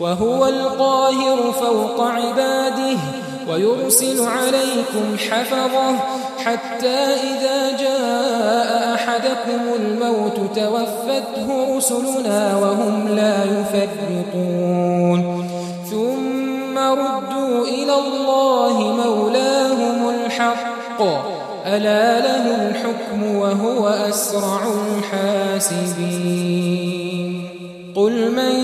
وهو القاهر فوق عباده ويرسل عليكم حفظة حتى إذا جاء أحدكم الموت توفته رسلنا وهم لا يفرطون ثم ردوا إلى الله مولاهم الحق ألا له الحكم وهو أسرع الحاسبين قل من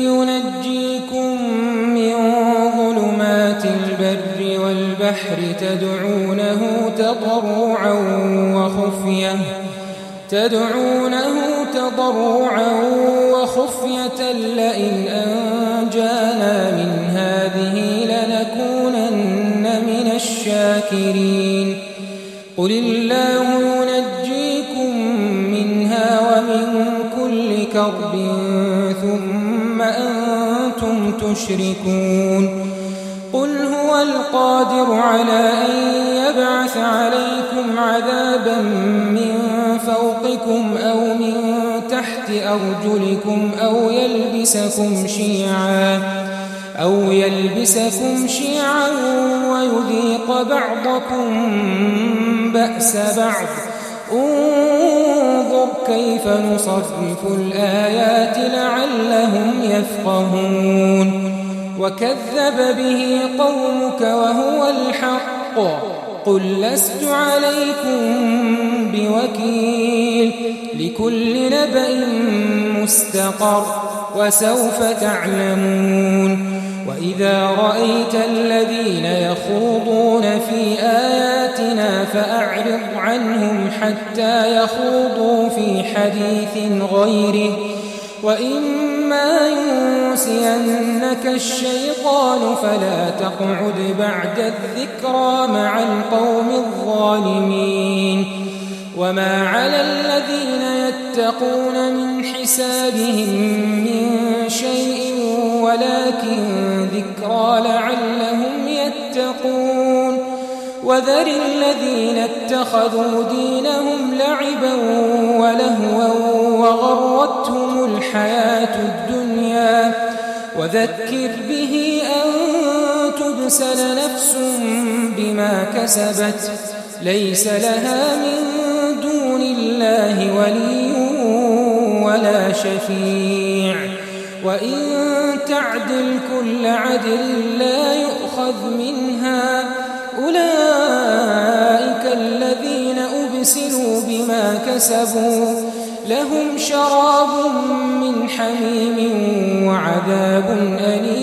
ينجيكم من ظلمات البر والبحر تدعونه تضرعا وخفية لئن أنجانا من هذه لنكونن من الشاكرين قل الله ينجيكم منها ومن كل كرب ثم أنتم تشركون قل هو القادر على أن يبعث عليكم عذابا من فوقكم أو من تحت أرجلكم أو يلبسكم شيعا ويذيق بعضكم بأس بعض انظر كيف نصرف الآيات لعلهم يفقهون وكذب به قومك وهو الحق قل لست عليكم بوكيل لكل نبأ مستقر وسوف تعلمون وإذا رأيت الذين يخوضون في آياتنا فأعرض عنهم حتى يخوضوا في حديث غيره وإما ينسينك الشيطان فلا تقعد بعد الذكرى مع القوم الظالمين وما على الذين يتقون من حسابهم من شيء ولكن ذكرى لعلهم يتقون وذر الذين اتخذوا دينهم لعبا ولهوا وغرتهم الحياة الدنيا وذكر به أن تبسل نفس بما كسبت ليس لها من دون الله ولي ولا شفيع وإن تعدل كل عدل لا يؤخذ منها أولئك الذين أبسلوا بما كسبوا لهم شراب من حميم وعذاب أليم